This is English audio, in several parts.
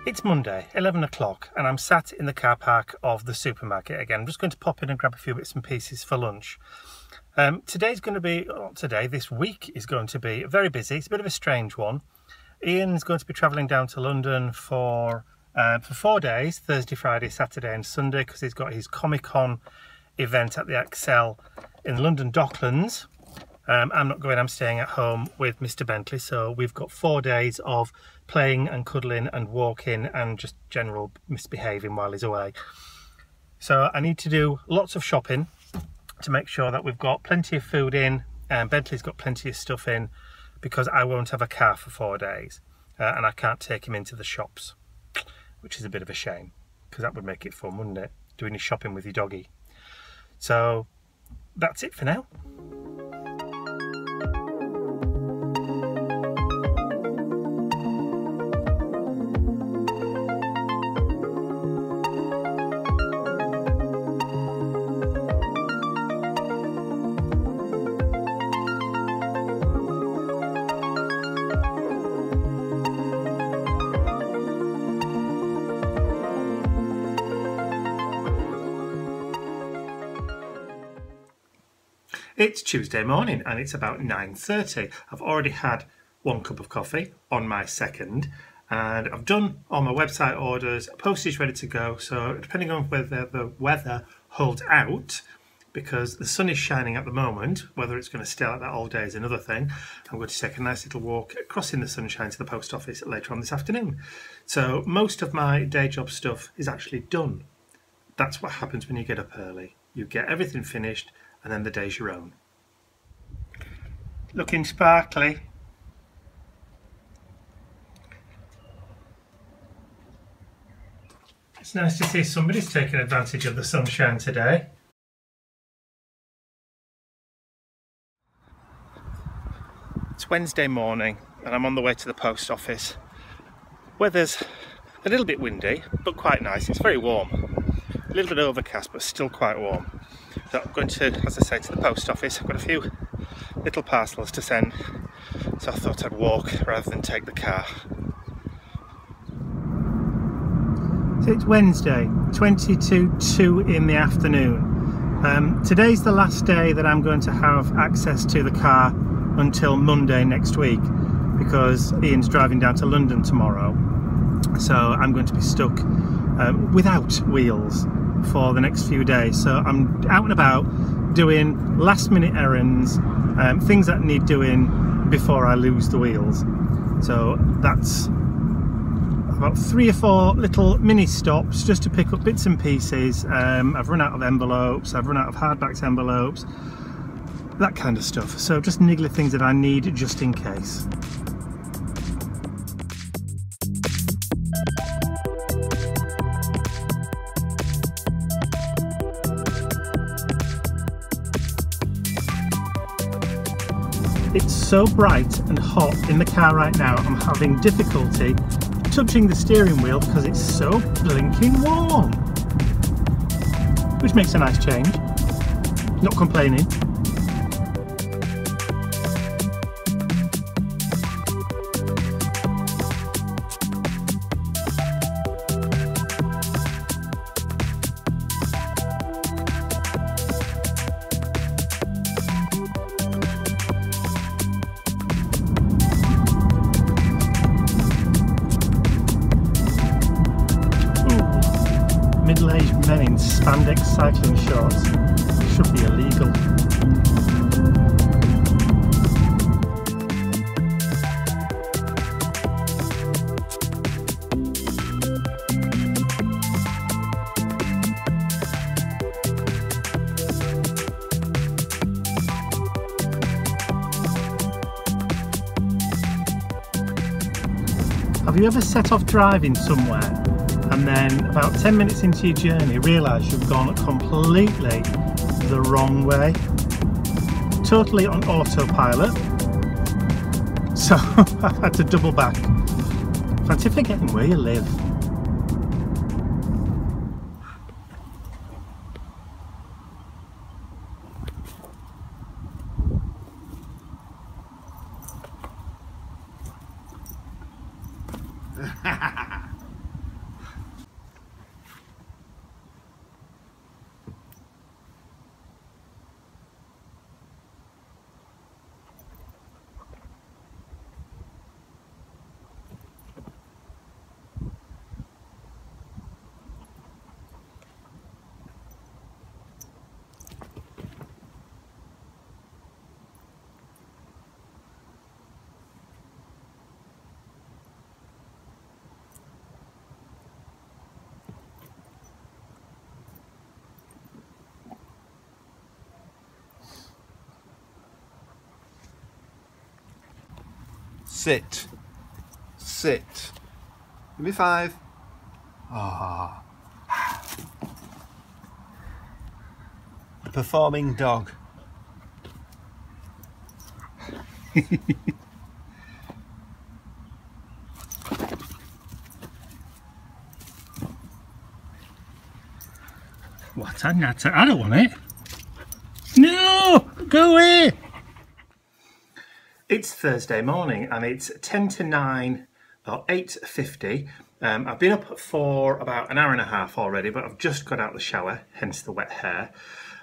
It's Monday, 11 o'clock, and I'm sat in the car park of the supermarket again. I'm just going to pop in and grab a few bits and pieces for lunch. This week is going to be very busy. It's a bit of a strange one. Ian's going to be travelling down to London for 4 days, Thursday, Friday, Saturday and Sunday, because he's got his Comic-Con event at the Excel in London Docklands. I'm not going, I'm staying at home with Mr. Bentley, so we've got 4 days of playing and cuddling and walking and just general misbehaving while he's away. So I need to do lots of shopping to make sure that we've got plenty of food in and Bentley's got plenty of stuff in, because I won't have a car for 4 days and I can't take him into the shops, which is a bit of a shame, because that would make it fun, wouldn't it? Doing your shopping with your doggy. So that's it for now. It's Tuesday morning and it's about 9:30. I've already had 1 cup of coffee on my second, and I've done all my website orders, postage ready to go. So depending on whether the weather holds out, because the sun is shining at the moment, whether it's going to stay like that all day is another thing. I'm going to take a nice little walk crossing the sunshine to the post office later on this afternoon. So most of my day job stuff is actually done. That's what happens when you get up early. You get everything finished and then the day's your own. Looking sparkly. It's nice to see somebody's taking advantage of the sunshine today. It's Wednesday morning and I'm on the way to the post office. Weather's a little bit windy, but quite nice. It's very warm. A little bit overcast, but still quite warm. So I'm going to, as I say, to the post office. I've got a few little parcels to send, so I thought I'd walk rather than take the car. So it's Wednesday, 22:02 in the afternoon. Today's the last day that I'm going to have access to the car until Monday next week, because Ian's driving down to London tomorrow. So I'm going to be stuck without wheels for the next few days. So I'm out and about doing last minute errands, things that need doing before I lose the wheels. So that's about 3 or 4 little mini stops just to pick up bits and pieces. I've run out of envelopes, I've run out of hardbacks envelopes, that kind of stuff. So just niggly things that I need just in case. It's so bright and hot in the car right now, I'm having difficulty touching the steering wheel because it's so blinking warm. Which makes a nice change. Not complaining. Middle-aged men in spandex cycling shorts should be illegal. Have you ever set off driving somewhere and then about 10 minutes into your journey realise you've gone completely the wrong way? Totally on autopilot. So I've had to double back. Fancy forgetting where you live. Sit. Sit. Give me 5. Ah. The performing dog. What a natter. I don't want it. No! Go away! It's Thursday morning and it's 10 to 9 or 8:50. I've been up for about an hour and a half already, but I've just got out of the shower, hence the wet hair.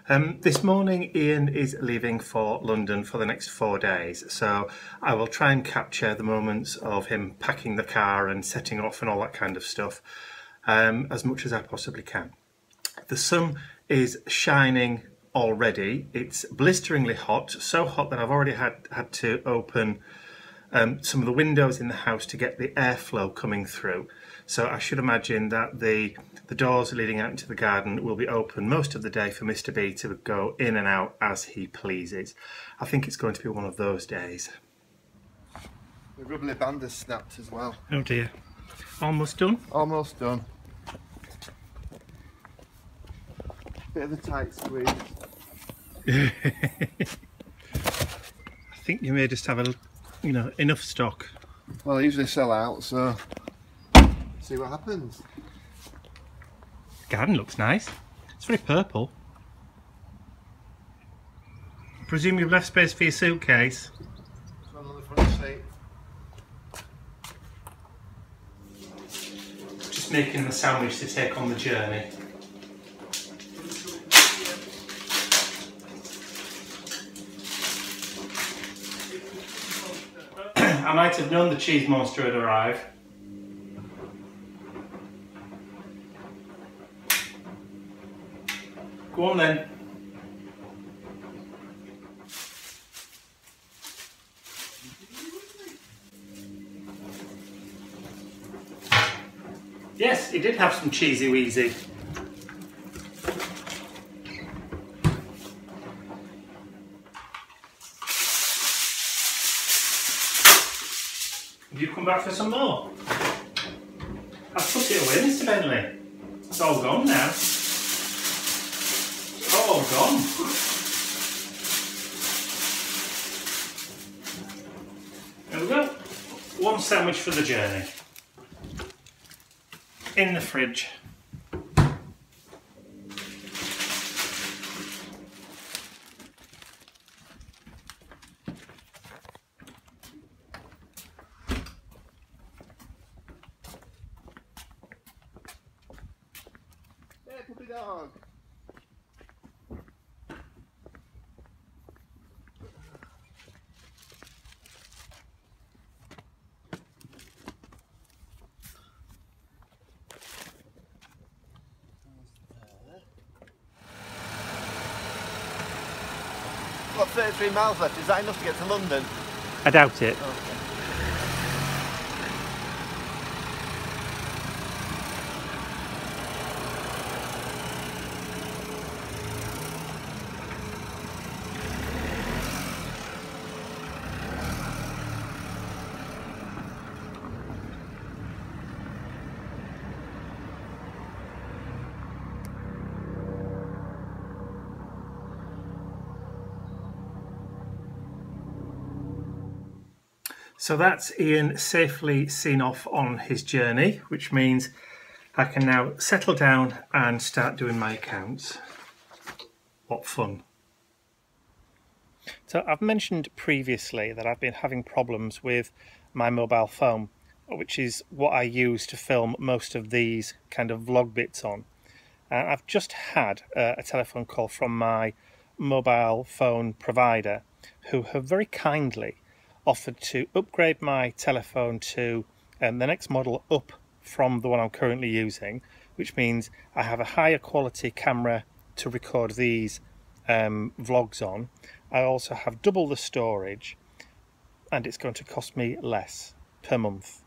This morning Ian is leaving for London for the next 4 days, so I will try and capture the moments of him packing the car and setting off and all that kind of stuff as much as I possibly can. The sun is shining already. It's blisteringly hot, so hot that I've already had to open some of the windows in the house to get the airflow coming through. So I should imagine that the doors leading out into the garden will be open most of the day for Mr. B to go in and out as he pleases. I think it's going to be one of those days. The rubbly band has snapped as well. Oh dear. Almost done? Almost done. Bit of a tight squeeze. I think you may just have enough stock. Well, I usually sell out, so see what happens. The garden looks nice. It's very purple. I presume you've left space for your suitcase. It's on the front seat. Just making the sandwich to take on the journey. I might have known the cheese monster would arrive. Go on then. Yes, he did have some cheesy wheezy. Have you come back for some more? I've put it away, Mr. Bentley. It's all gone now. It's all gone. There we go. One sandwich for the journey. In the fridge. Puppy dog. What, 33 miles left? Is that enough to get to London? I doubt it. Okay. So that's Ian safely seen off on his journey, which means I can now settle down and start doing my accounts. What fun. So I've mentioned previously that I've been having problems with my mobile phone, which is what I use to film most of these kind of vlog bits on. I've just had a telephone call from my mobile phone provider, who have very kindly offered to upgrade my telephone to the next model up from the one I'm currently using, which means I have a higher quality camera to record these vlogs on. I also have double the storage, and it's going to cost me less per month.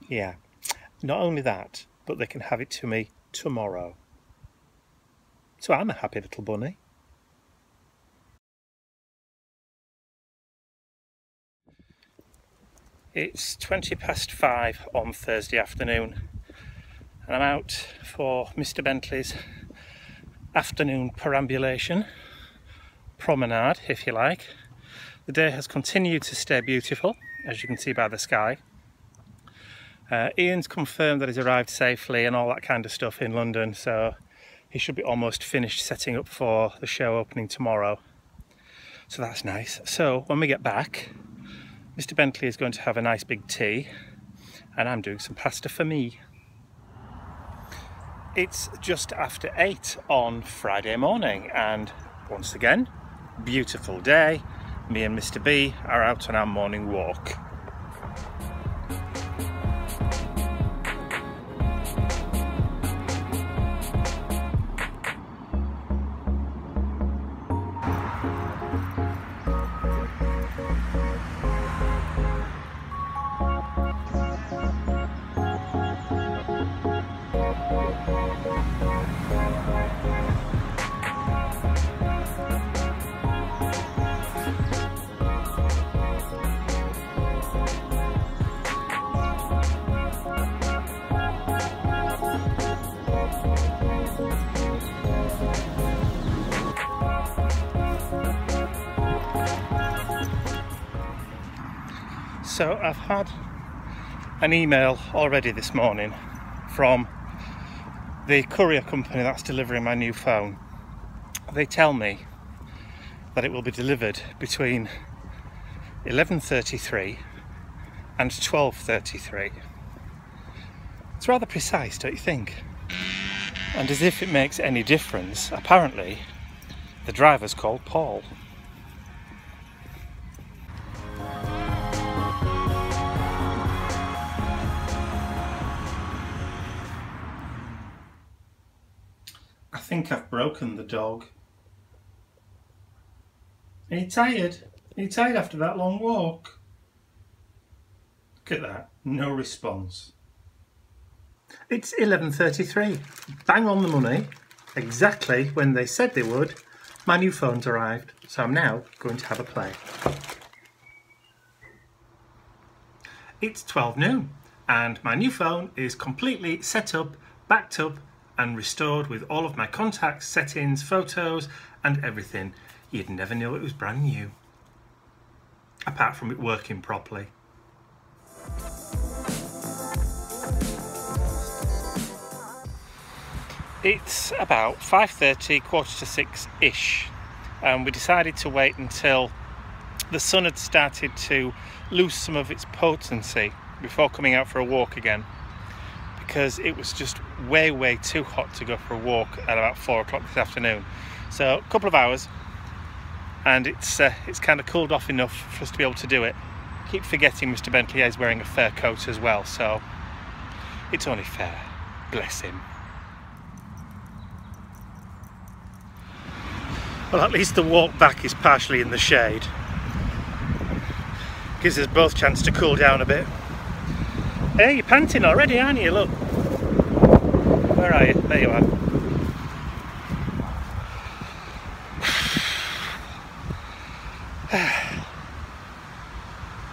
Yeah, not only that, but they can have it to me tomorrow. So I'm a happy little bunny. It's 5:20 on Thursday afternoon and I'm out for Mr. Bentley's afternoon perambulation, promenade if you like. The day has continued to stay beautiful, as you can see by the sky. Ian's confirmed that he's arrived safely and all that kind of stuff in London, so he should be almost finished setting up for the show opening tomorrow. So that's nice. So when we get back, Mr. Bentley is going to have a nice big tea and I'm doing some pasta for me. It's just after 8 on Friday morning and once again, beautiful day. Me and Mr. B are out on our morning walk. So I've had an email already this morning from the courier company that's delivering my new phone. They tell me that it will be delivered between 11:33 and 12:33. It's rather precise, don't you think? And as if it makes any difference, apparently the driver's called Paul. I think I've broken the dog. Are you tired? Are you tired after that long walk? Look at that, no response. It's 11:33, bang on the money, exactly when they said they would. My new phone's arrived, so I'm now going to have a play. It's 12 noon and my new phone is completely set up, backed up and restored with all of my contacts, settings, photos and everything. You'd never know it was brand new, apart from it working properly. It's about 5:30, 5:45-ish, and we decided to wait until the sun had started to lose some of its potency before coming out for a walk again, because it was just way too hot to go for a walk at about 4 o'clock this afternoon. So a couple of hours and it's kind of cooled off enough for us to be able to do it. Keep forgetting Mr. Bentley is wearing a fur coat as well, so it's only fair. Bless him. Well, at least the walk back is partially in the shade. Gives us both a chance to cool down a bit. Hey, you're panting already, aren't you? Look. Where are you? There you are.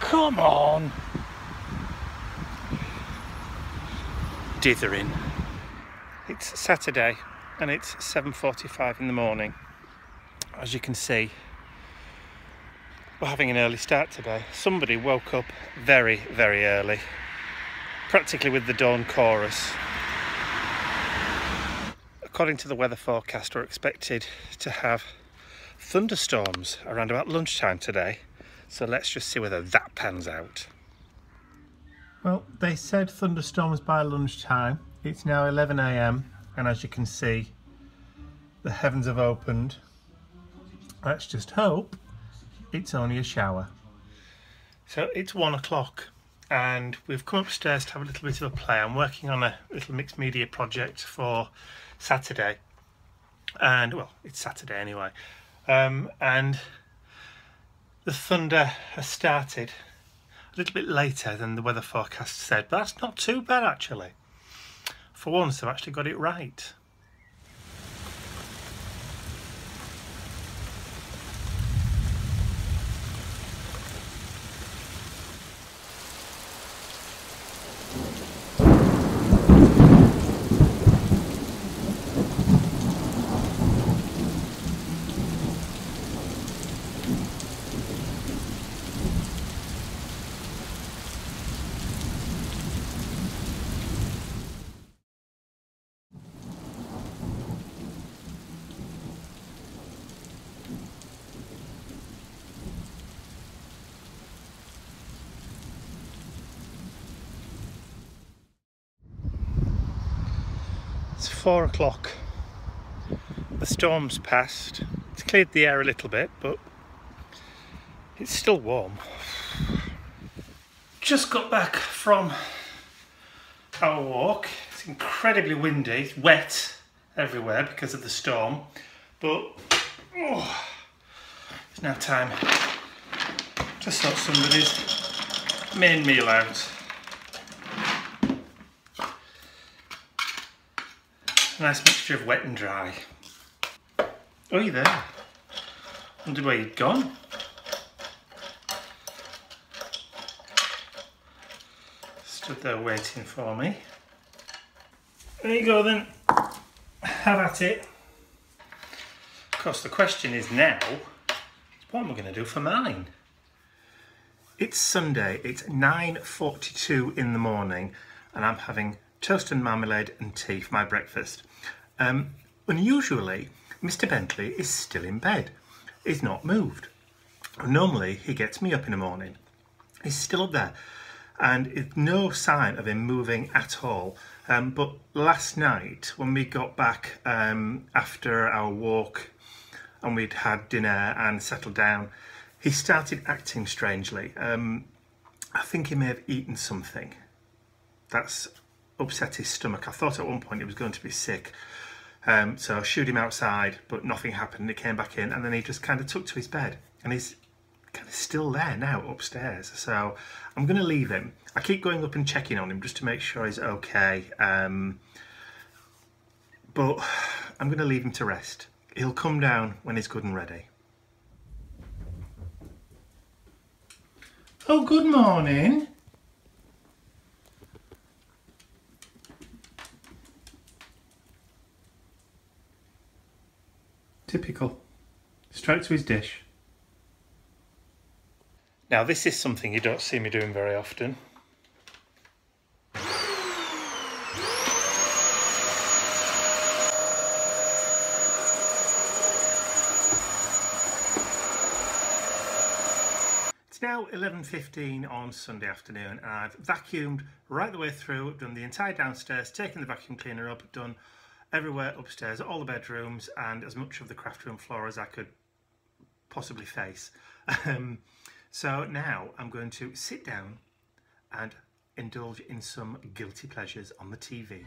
Come on. Dithering. It's Saturday and it's 7:45 in the morning. As you can see, we're having an early start today. Somebody woke up very early, practically with the dawn chorus. According to the weather forecast, we're expected to have thunderstorms around about lunchtime today, so let's just see whether that pans out. Well, they said thunderstorms by lunchtime. It's now 11 AM and as you can see, the heavens have opened. Let's just hope it's only a shower. So it's 1 o'clock and we've come upstairs to have a little bit of a play. I'm working on a little mixed media project for Saturday, and well, it's Saturday anyway, and the thunder has started a little bit later than the weather forecast said, but that's not too bad actually. For once I've actually got it right. It's 4 o'clock. The storm's passed. It's cleared the air a little bit, but it's still warm. Just got back from our walk. It's incredibly windy, it's wet everywhere because of the storm, but it's now time to sort somebody's main meal out. A nice mixture of wet and dry. Oh, you there? Wondered where you'd gone. Stood there waiting for me. There you go then. Have at it. Of course, the question is now, what am I going to do for mine? It's Sunday, it's 9:42 in the morning, and I'm having toast and marmalade and tea for my breakfast. Unusually, Mr. Bentley is still in bed. He's not moved. Normally, he gets me up in the morning. He's still up there, and it's no sign of him moving at all. But last night, when we got back after our walk and we'd had dinner and settled down, he started acting strangely. I think he may have eaten something that's upset his stomach. I thought at one point he was going to be sick. So I shooed him outside, but nothing happened. He came back in and then he just kind of took to his bed. And he's kind of still there now upstairs. So I'm going to leave him. I keep going up and checking on him just to make sure he's okay. But I'm going to leave him to rest. He'll come down when he's good and ready. Oh, good morning. Typical. Straight to his dish. Now this is something you don't see me doing very often. It's now 11:15 on Sunday afternoon and I've vacuumed right the way through, done the entire downstairs, taken the vacuum cleaner up, done everywhere upstairs, all the bedrooms and as much of the craft room floor as I could possibly face. So now I'm going to sit down and indulge in some guilty pleasures on the TV.